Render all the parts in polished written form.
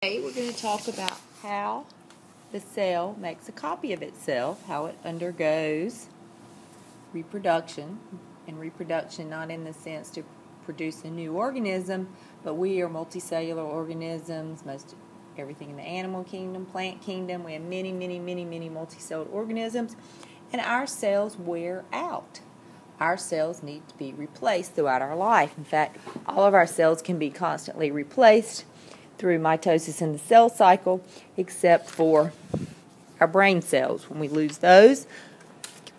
Today we're going to talk about how the cell makes a copy of itself, how it undergoes reproduction, and reproduction not in the sense to produce a new organism, but we are multicellular organisms. Most everything in the animal kingdom, plant kingdom, we have many multicellular organisms, and our cells wear out. Our cells need to be replaced throughout our life. In fact, all of our cells can be constantly replaced through mitosis in the cell cycle, except for our brain cells. When we lose those,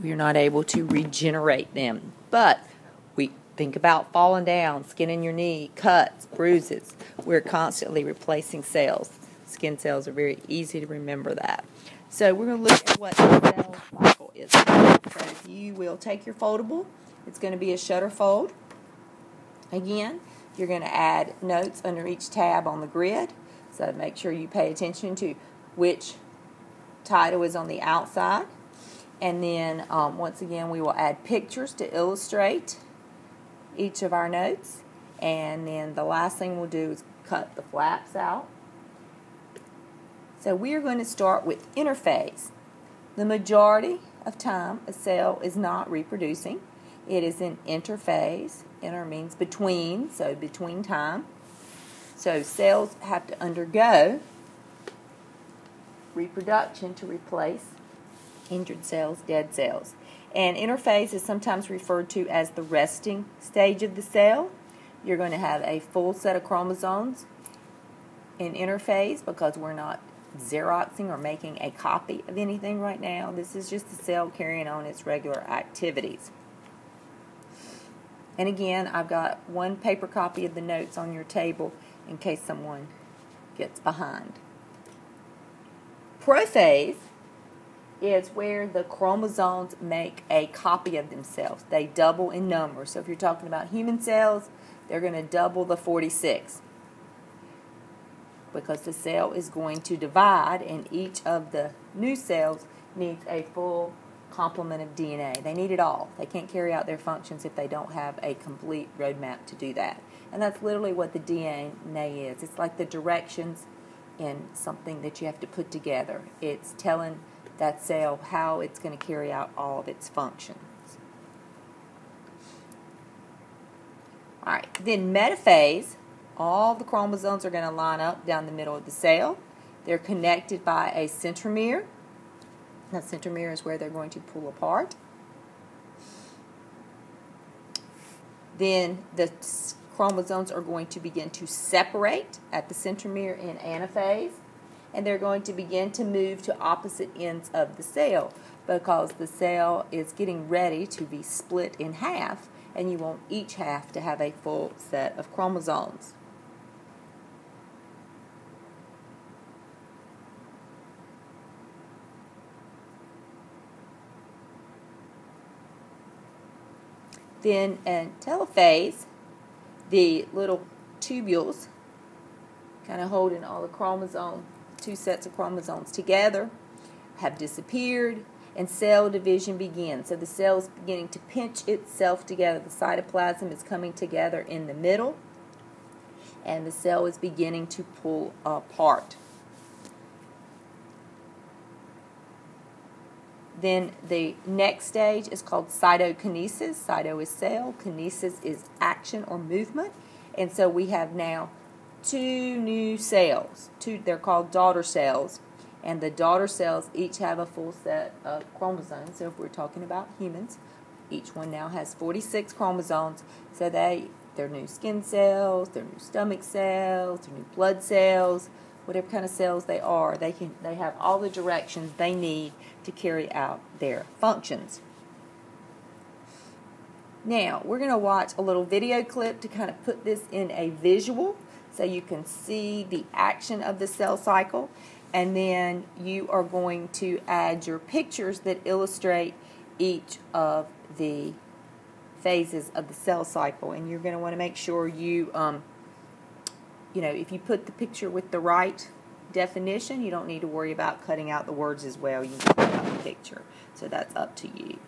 we are not able to regenerate them. But we think about falling down, skin in your knee, cuts, bruises. We're constantly replacing cells. Skin cells are very easy to remember that. So we're going to look at what the cell cycle is. So you will take your foldable. It's going to be a shutter fold. Again, you're going to add notes under each tab on the grid. So make sure you pay attention to which title is on the outside. And then once again, we will add pictures to illustrate each of our notes. And then the last thing we'll do is cut the flaps out. So we are going to start with interphase. The majority of time, a cell is not reproducing. It is in interphase. Inter means between, so between time. So cells have to undergo reproduction to replace injured cells, dead cells. And interphase is sometimes referred to as the resting stage of the cell. You're going to have a full set of chromosomes in interphase because we're not xeroxing or making a copy of anything right now. This is just the cell carrying on its regular activities. And again, I've got one paper copy of the notes on your table in case someone gets behind. Prophase is where the chromosomes make a copy of themselves. They double in number. So if you're talking about human cells, they're going to double the 46. Because the cell is going to divide, and each of the new cells needs a full complement of DNA. They need it all. They can't carry out their functions if they don't have a complete roadmap to do that. And that's literally what the DNA is. It's like the directions in something that you have to put together. It's telling that cell how it's going to carry out all of its functions. All right, then metaphase. All the chromosomes are going to line up down the middle of the cell. They're connected by a centromere. That centromere is where they're going to pull apart. Then the chromosomes are going to begin to separate at the centromere in anaphase. And they're going to begin to move to opposite ends of the cell because the cell is getting ready to be split in half, and you want each half to have a full set of chromosomes. Then in telophase, the little tubules kind of holding all the chromosomes, two sets of chromosomes together, have disappeared, and cell division begins. So the cell is beginning to pinch itself together. The cytoplasm is coming together in the middle, and the cell is beginning to pull apart. Then the next stage is called cytokinesis. Cyto is cell, kinesis is action or movement. And so we have now two new cells. They're called daughter cells. And the daughter cells each have a full set of chromosomes. So if we're talking about humans, each one now has 46 chromosomes. So they're new skin cells, they're new stomach cells, they're new blood cells, whatever kind of cells they are, they have all the directions they need to carry out their functions. Now, we're going to watch a little video clip to kind of put this in a visual so you can see the action of the cell cycle, and then you are going to add your pictures that illustrate each of the phases of the cell cycle. And you're going to want to make sure you if you put the picture with the right definition, you don't need to worry about cutting out the words as well. You can cut out the picture. So that's up to you.